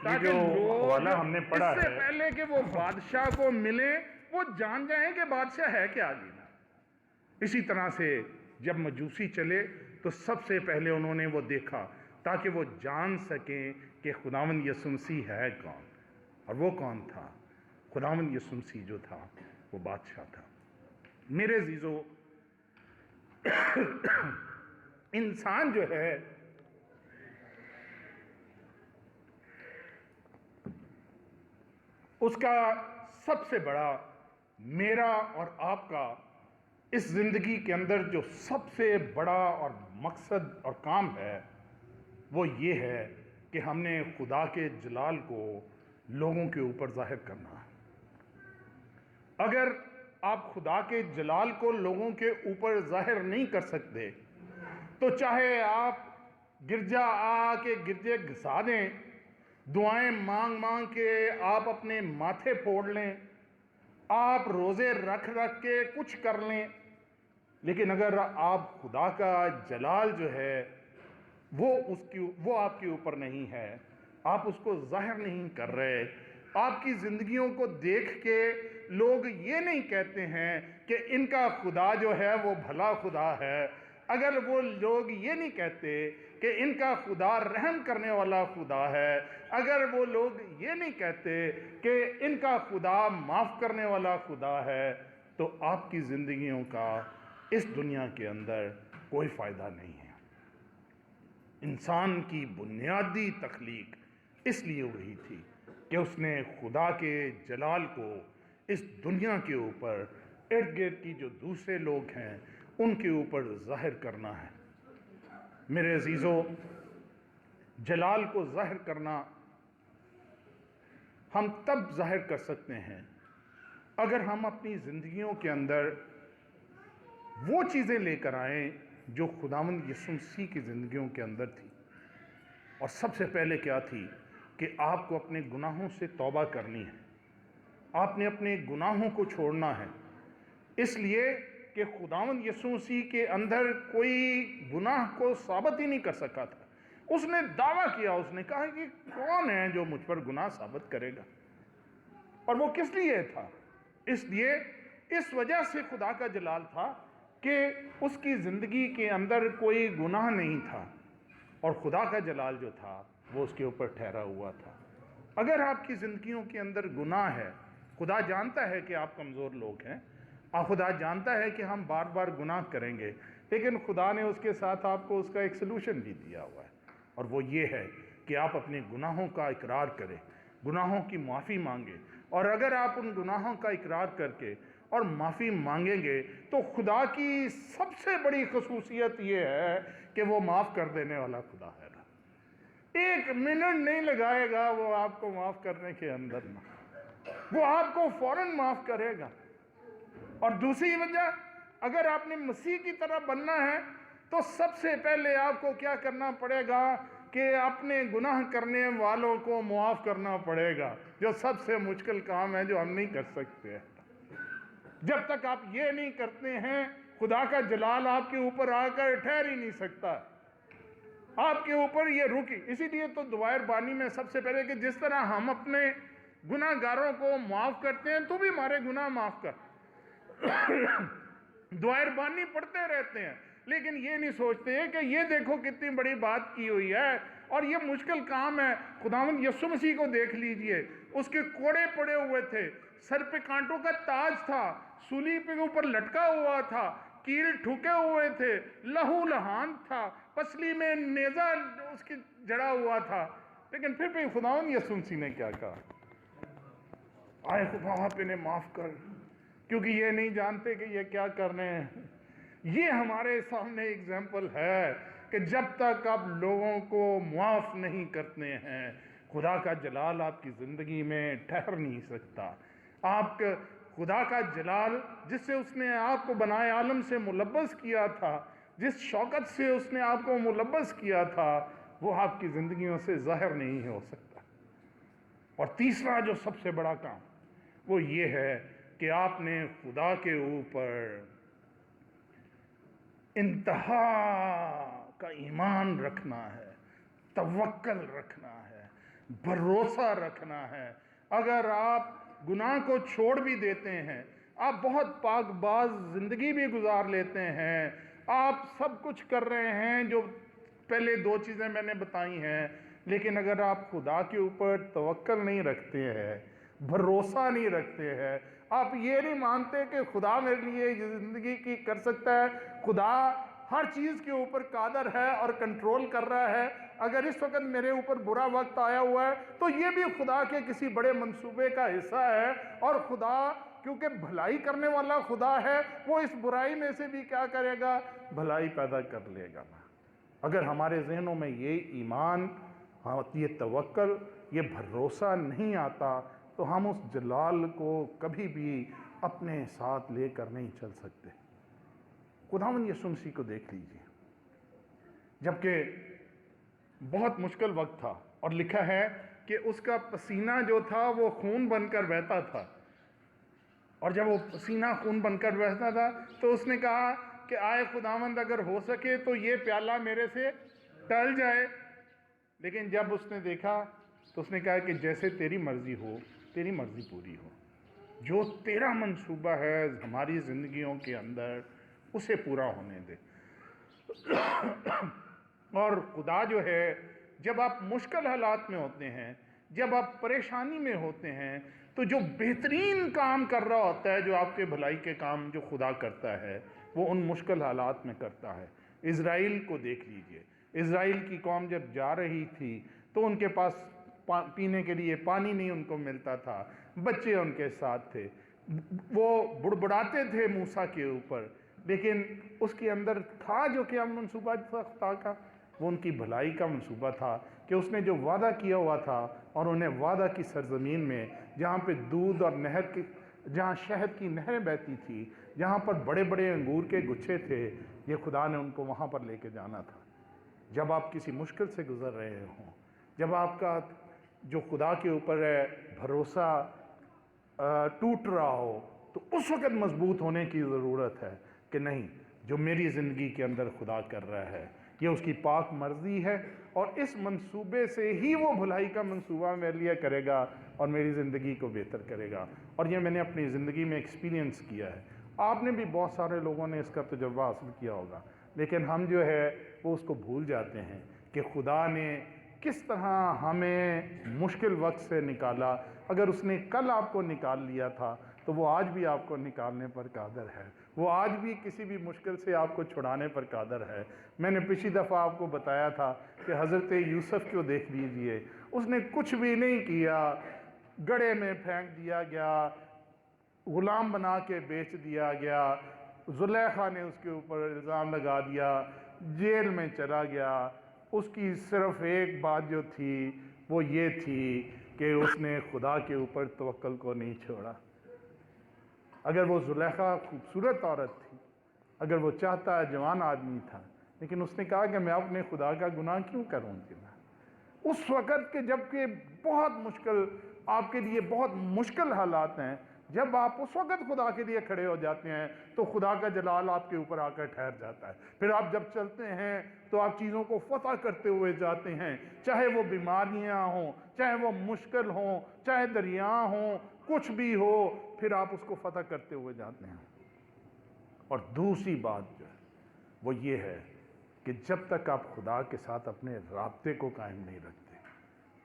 تاکہ لوگ ہم نے اس پڑھا سے ہے پہلے کہ وہ بادشاہ کو ملیں وہ جان جائیں کہ بادشاہ ہے کیا آگے۔ اسی طرح سے جب مجوسی چلے تو سب سے پہلے انہوں نے وہ دیکھا تاکہ وہ جان سکیں کہ خداوند یسوع مسیح ہے کون، اور وہ کون تھا؟ خداوند یسوع مسیح جو تھا وہ بادشاہ تھا۔ میرے عزیزو، انسان جو ہے اس کا سب سے بڑا، میرا اور آپ کا اس زندگی کے اندر جو سب سے بڑا اور مقصد اور کام ہے وہ یہ ہے کہ ہم نے خدا کے جلال کو لوگوں کے اوپر ظاہر کرنا ہے۔ اگر آپ خدا کے جلال کو لوگوں کے اوپر ظاہر نہیں کر سکتے تو چاہے آپ گرجا آ کے گرجے گھسا دیں، دعائیں مانگ مانگ کے آپ اپنے ماتھے پھوڑ لیں، آپ روزے رکھ رکھ کے کچھ کر لیں، لیکن اگر آپ خدا کا جلال جو ہے وہ آپ کے اوپر نہیں ہے، آپ اس کو ظاہر نہیں کر رہے، آپ کی زندگیوں کو دیکھ کے لوگ یہ نہیں کہتے ہیں کہ ان کا خدا جو ہے وہ بھلا خدا ہے، اگر وہ لوگ یہ نہیں کہتے کہ ان کا خدا رحم کرنے والا خدا ہے، اگر وہ لوگ یہ نہیں کہتے کہ ان کا خدا معاف کرنے والا خدا ہے، تو آپ کی زندگیوں کا اس دنیا کے اندر کوئی فائدہ نہیں ہے۔ انسان کی بنیادی تخلیق اس لیے ہوئی تھی کہ اس نے خدا کے جلال کو اس دنیا کے اوپر ارد گرد کی جو دوسرے لوگ ہیں ان کے اوپر ظاہر کرنا ہے۔ میرے عزیزو، جلال کو ظاہر کرنا ہم تب ظاہر کر سکتے ہیں اگر ہم اپنی زندگیوں کے اندر وہ چیزیں لے کر آئیں جو خداوند یسوع مسیح کی زندگیوں کے اندر تھی۔ اور سب سے پہلے کیا تھی کہ آپ کو اپنے گناہوں سے توبہ کرنی ہے، آپ نے اپنے گناہوں کو چھوڑنا ہے، اس لیے کہ خداوند یسوع مسیح کے اندر کوئی گناہ کو ثابت ہی نہیں کر سکا تھا۔ اس نے دعویٰ کیا، اس نے کہا کہ کون ہے جو مجھ پر گناہ ثابت کرے گا؟ اور وہ کس لیے تھا؟ اس لیے اس وجہ سے خدا کا جلال تھا کہ اس کی زندگی کے اندر کوئی گناہ نہیں تھا، اور خدا کا جلال جو تھا وہ اس کے اوپر ٹھہرا ہوا تھا۔ اگر آپ کی زندگیوں کے اندر گناہ ہے، خدا جانتا ہے کہ آپ کمزور لوگ ہیں، اور خدا جانتا ہے کہ ہم بار بار گناہ کریں گے، لیکن خدا نے اس کے ساتھ آپ کو اس کا ایک سلوشن بھی دیا ہوا ہے، اور وہ یہ ہے کہ آپ اپنے گناہوں کا اقرار کریں، گناہوں کی معافی مانگیں، اور اگر آپ ان گناہوں کا اقرار کر کے اور معافی مانگیں گے تو خدا کی سب سے بڑی خصوصیت یہ ہے کہ وہ معاف کر دینے والا خدا ہے۔ ایک منٹ نہیں لگائے گا وہ آپ کو معاف کرنے کے اندر، وہ آپ کو فوراً معاف کرے گا۔ اور دوسری وجہ، اگر آپ نے مسیح کی طرح بننا ہے تو سب سے پہلے آپ کو کیا کرنا پڑے گا کہ اپنے گناہ کرنے والوں کو معاف کرنا پڑے گا، جو سب سے مشکل کام ہے جو ہم نہیں کر سکتے۔ جب تک آپ یہ نہیں کرتے ہیں خدا کا جلال آپ کے اوپر آ کر ٹھہر ہی نہیں سکتا، آپ کے اوپر یہ رکی۔ اسی لیے تو دعائے بانی میں سب سے پہلے کہ جس طرح ہم اپنے گناہ گاروں کو معاف کرتے ہیں تو بھی ہمارے گناہ معاف کر۔ دعائے بانی پڑھتے رہتے ہیں لیکن یہ نہیں سوچتے کہ یہ دیکھو کتنی بڑی بات کی ہوئی ہے اور یہ مشکل کام ہے۔ خداوند یسوع مسیح کو دیکھ لیجئے، اس کے کوڑے پڑے ہوئے تھے، سر پہ کانٹوں کا تاج تھا، سولی پہ اوپر لٹکا ہوا تھا، کیل ٹھکے ہوئے تھے، لہو لہان تھا، پسلی میں نیزہ اس کی جڑا ہوا تھا، لیکن پھر بھی خداوند یسوع مسیح نے کیا کہا؟ آئے خدا آپ انہیں معاف کر، کیونکہ یہ نہیں جانتے کہ یہ کیا کر رہے ہیں۔ یہ ہمارے سامنے ایگزامپل ہے کہ جب تک آپ لوگوں کو معاف نہیں کرتے ہیں خدا کا جلال آپ کی زندگی میں ٹھہر نہیں سکتا۔ آپ کے خدا کا جلال جس سے اس نے آپ کو بنائے عالم سے ملبس کیا تھا، جس شوکت سے اس نے آپ کو ملبس کیا تھا، وہ آپ کی زندگیوں سے ظاہر نہیں ہو سکتا۔ اور تیسرا جو سب سے بڑا کام وہ یہ ہے کہ آپ نے خدا کے اوپر انتہا کا ایمان رکھنا ہے، توکل رکھنا ہے، بھروسہ رکھنا ہے۔ اگر آپ گناہ کو چھوڑ بھی دیتے ہیں، آپ بہت پاک باز زندگی بھی گزار لیتے ہیں، آپ سب کچھ کر رہے ہیں جو پہلے دو چیزیں میں نے بتائی ہیں، لیکن اگر آپ خدا کے اوپر توکل نہیں رکھتے ہیں، بھروسہ نہیں رکھتے ہیں، آپ یہ نہیں مانتے کہ خدا میرے لیے زندگی کی کر سکتا ہے، خدا ہر چیز کے اوپر قادر ہے اور کنٹرول کر رہا ہے، اگر اس وقت میرے اوپر برا وقت آیا ہوا ہے تو یہ بھی خدا کے کسی بڑے منصوبے کا حصہ ہے، اور خدا کیونکہ بھلائی کرنے والا خدا ہے، وہ اس برائی میں سے بھی کیا کرے گا؟ بھلائی پیدا کر لے گا۔ اگر ہمارے ذہنوں میں یہ ایمان، یہ توکل، یہ بھروسہ نہیں آتا تو ہم اس جلال کو کبھی بھی اپنے ساتھ لے کر نہیں چل سکتے۔ خداوند یسوع مسیح کو دیکھ لیجئے، جبکہ بہت مشکل وقت تھا، اور لکھا ہے کہ اس کا پسینہ جو تھا وہ خون بن کر بہتا تھا، اور جب وہ پسینہ خون بن کر بہتا تھا تو اس نے کہا کہ آئے خداوند اگر ہو سکے تو یہ پیالہ میرے سے ٹل جائے، لیکن جب اس نے دیکھا تو اس نے کہا کہ جیسے تیری مرضی ہو، تیری مرضی پوری ہو، جو تیرا منصوبہ ہے ہماری زندگیوں کے اندر اسے پورا ہونے دے۔ اور خدا جو ہے، جب آپ مشکل حالات میں ہوتے ہیں، جب آپ پریشانی میں ہوتے ہیں، تو جو بہترین کام کر رہا ہوتا ہے، جو آپ کے بھلائی کے کام جو خدا کرتا ہے، وہ ان مشکل حالات میں کرتا ہے۔ اسرائیل کو دیکھ لیجئے، اسرائیل کی قوم جب جا رہی تھی تو ان کے پاس پینے کے لیے پانی نہیں ان کو ملتا تھا، بچے ان کے ساتھ تھے، وہ بڑبڑاتے تھے موسیٰ کے اوپر، لیکن اس کے اندر تھا جو کہ منصوبہ تھا خدا کا، وہ ان کی بھلائی کا منصوبہ تھا کہ اس نے جو وعدہ کیا ہوا تھا، اور انہیں وعدہ کی سرزمین میں جہاں پہ دودھ اور نہر کی، جہاں شہد کی نہریں بہتی تھی، جہاں پر بڑے بڑے انگور کے گچھے تھے، یہ خدا نے ان کو وہاں پر لے کے جانا تھا۔ جب آپ کسی مشکل سے گزر رہے ہوں، جب آپ کا جو خدا کے اوپر ہے بھروسہ ٹوٹ رہا ہو، تو اس وقت مضبوط ہونے کی ضرورت ہے کہ نہیں، جو میری زندگی کے اندر خدا کر رہا ہے یہ اس کی پاک مرضی ہے، اور اس منصوبے سے ہی وہ بھلائی کا منصوبہ میرے لیے کرے گا اور میری زندگی کو بہتر کرے گا۔ اور یہ میں نے اپنی زندگی میں ایکسپیرینس کیا ہے، آپ نے بھی، بہت سارے لوگوں نے اس کا تجربہ حاصل کیا ہوگا، لیکن ہم جو ہے وہ اس کو بھول جاتے ہیں کہ خدا نے کس طرح ہمیں مشکل وقت سے نکالا۔ اگر اس نے کل آپ کو نکال لیا تھا تو وہ آج بھی آپ کو نکالنے پر قادر ہے، وہ آج بھی کسی بھی مشکل سے آپ کو چھڑانے پر قادر ہے۔ میں نے پچھلی دفعہ آپ کو بتایا تھا کہ حضرت یوسف کو دیکھ لیجئے، اس نے کچھ بھی نہیں کیا، گڑھے میں پھینک دیا گیا، غلام بنا کے بیچ دیا گیا، زلیخا نے اس کے اوپر الزام لگا دیا، جیل میں چلا گیا۔ اس کی صرف ایک بات جو تھی وہ یہ تھی کہ اس نے خدا کے اوپر توکل کو نہیں چھوڑا۔ اگر وہ زلیخا خوبصورت عورت تھی، اگر وہ چاہتا جوان آدمی تھا، لیکن اس نے کہا کہ میں اپنے خدا کا گناہ کیوں کروں گی میں؟ اس وقت کہ جب کہ بہت مشکل، آپ کے لیے بہت مشکل حالات ہیں، جب آپ اس وقت خدا کے لیے کھڑے ہو جاتے ہیں تو خدا کا جلال آپ کے اوپر آ کر ٹھہر جاتا ہے۔ پھر آپ جب چلتے ہیں تو آپ چیزوں کو فتح کرتے ہوئے جاتے ہیں، چاہے وہ بیماریاں ہوں، چاہے وہ مشکل ہوں، چاہے دریا ہوں، کچھ بھی ہو، پھر آپ اس کو فتح کرتے ہوئے جاتے ہیں۔ اور دوسری بات جو ہے وہ یہ ہے کہ جب تک آپ خدا کے ساتھ اپنے رابطے کو قائم نہیں رکھتے،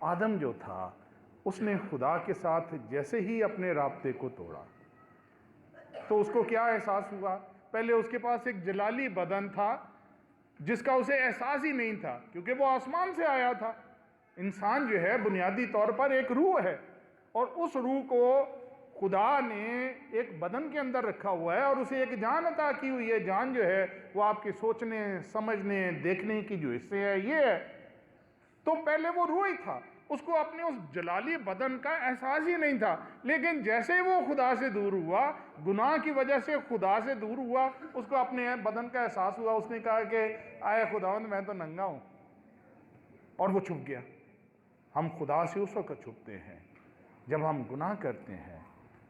آدم جو تھا اس نے خدا کے ساتھ جیسے ہی اپنے رابطے کو توڑا تو اس کو کیا احساس ہوا؟ پہلے اس کے پاس ایک جلالی بدن تھا جس کا اسے احساس ہی نہیں تھا، کیونکہ وہ آسمان سے آیا تھا۔ انسان جو ہے بنیادی طور پر ایک روح ہے، اور اس روح کو خدا نے ایک بدن کے اندر رکھا ہوا ہے اور اسے ایک جان عطا کی ہوئی ہے۔ جان جو ہے وہ آپ کے سوچنے، سمجھنے، دیکھنے کی جو حصے ہے یہ ہے۔ تو پہلے وہ روح ہی تھا، اس کو اپنے اس جلالی بدن کا احساس ہی نہیں تھا، لیکن جیسے وہ خدا سے دور ہوا، گناہ کی وجہ سے خدا سے دور ہوا، اس کو اپنے بدن کا احساس ہوا۔ اس نے کہا کہ آئے خداوند میں تو ننگا ہوں، اور وہ چھپ گیا۔ ہم خدا سے اس وقت چھپتے ہیں جب ہم گناہ کرتے ہیں،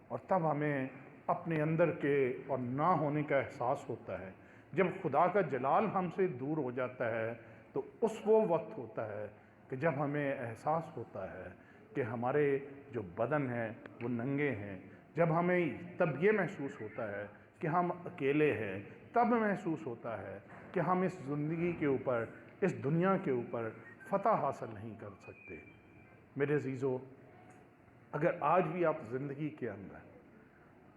اور تب ہمیں اپنے اندر کے اور نہ ہونے کا احساس ہوتا ہے۔ جب خدا کا جلال ہم سے دور ہو جاتا ہے تو وہ وقت ہوتا ہے کہ کہ جب ہمیں احساس ہوتا ہے کہ ہمارے جو بدن ہیں وہ ننگے ہیں، جب ہمیں تب یہ محسوس ہوتا ہے کہ ہم اکیلے ہیں، تب محسوس ہوتا ہے کہ ہم اس زندگی کے اوپر، اس دنیا کے اوپر فتح حاصل نہیں کر سکتے۔ میرے عزیزو، اگر آج بھی آپ زندگی کے اندر،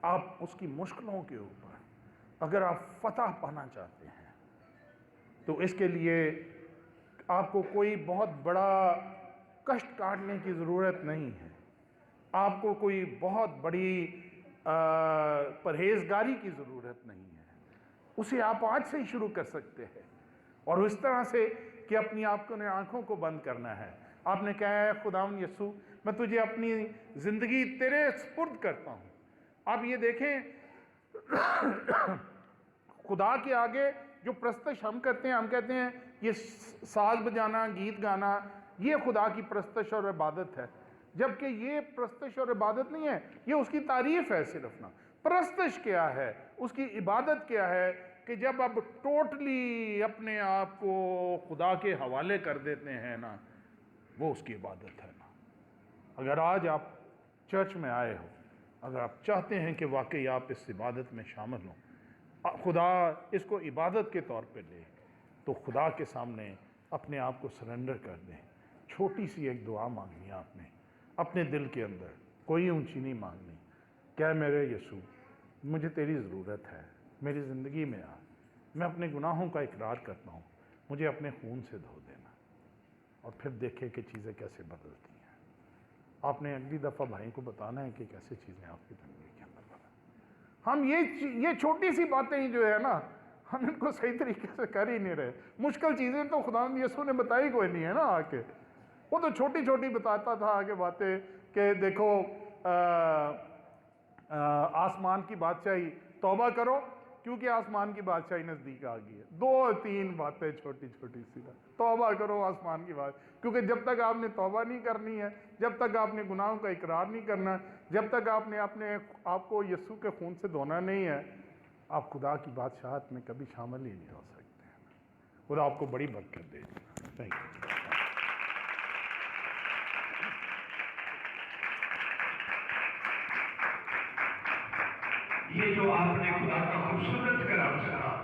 آپ اس کی مشکلوں کے اوپر اگر آپ فتح پانا چاہتے ہیں تو اس کے لیے آپ کو کوئی بہت بڑا کشٹ کاٹنے کی ضرورت نہیں ہے، آپ کو کوئی بہت بڑی پرہیزگاری کی ضرورت نہیں ہے، اسے آپ آج سے ہی شروع کر سکتے ہیں، اور اس طرح سے کہ اپنی آپ کو نے آنکھوں کو بند کرنا ہے۔ آپ نے کہا ہے خداوند یسوع میں تجھے اپنی زندگی تیرے سپرد کرتا ہوں۔ آپ یہ دیکھیں خدا کے آگے جو پرستش ہم کرتے ہیں، ہم کہتے ہیں یہ ساز بجانا، گیت گانا، یہ خدا کی پرستش اور عبادت ہے، جبکہ یہ پرستش اور عبادت نہیں ہے، یہ اس کی تعریف ہے صرف نا۔ پرستش کیا ہے، اس کی عبادت کیا ہے کہ جب آپ ٹوٹلی اپنے آپ کو خدا کے حوالے کر دیتے ہیں نا، وہ اس کی عبادت ہے نا۔ اگر آج آپ چرچ میں آئے ہو، اگر آپ چاہتے ہیں کہ واقعی آپ اس عبادت میں شامل ہوں، خدا اس کو عبادت کے طور پہ لے، تو خدا کے سامنے اپنے آپ کو سرنڈر کر دیں۔ چھوٹی سی ایک دعا مانگنی ہے آپ نے اپنے دل کے اندر، کوئی اونچی نہیں مانگنی۔ کیا میرے یسوع، مجھے تیری ضرورت ہے، میری زندگی میں آ، میں اپنے گناہوں کا اقرار کرتا ہوں، مجھے اپنے خون سے دھو دینا، اور پھر دیکھیں کہ چیزیں کیسے بدلتی ہیں۔ آپ نے اگلی دفعہ بھائی کو بتانا ہے کہ کیسے چیزیں آپ کی زندگی کے اندر بدلیں۔ ہم یہ چھوٹی سی باتیں ہی جو ہے نا، ہم ان کو صحیح طریقے سے کر ہی نہیں رہے۔ مشکل چیزیں تو خداوند یسوع نے بتائی کوئی نہیں ہے نا آ کے، وہ تو چھوٹی چھوٹی بتاتا تھا آگے باتیں کہ دیکھو آسمان کی بادشاہی، توبہ کرو کیونکہ آسمان کی بادشاہی نزدیک آ گئی ہے۔ 2-3 باتیں چھوٹی چھوٹی سی، توبہ کرو آسمان کی بات، کیونکہ جب تک آپ نے توبہ نہیں کرنی ہے، جب تک آپ نے گناہوں کا اقرار نہیں کرنا، جب تک آپ نے اپنے آپ کو یسوع کے خون سے دھونا نہیں ہے، آپ خدا کی بادشاہت میں کبھی شامل ہی نہیں ہو سکتے ہیں۔ خدا آپ کو بڑی برکت دے۔ Thank you. یہ جو آپ نے خدا کا خوبصورت کلام سنا،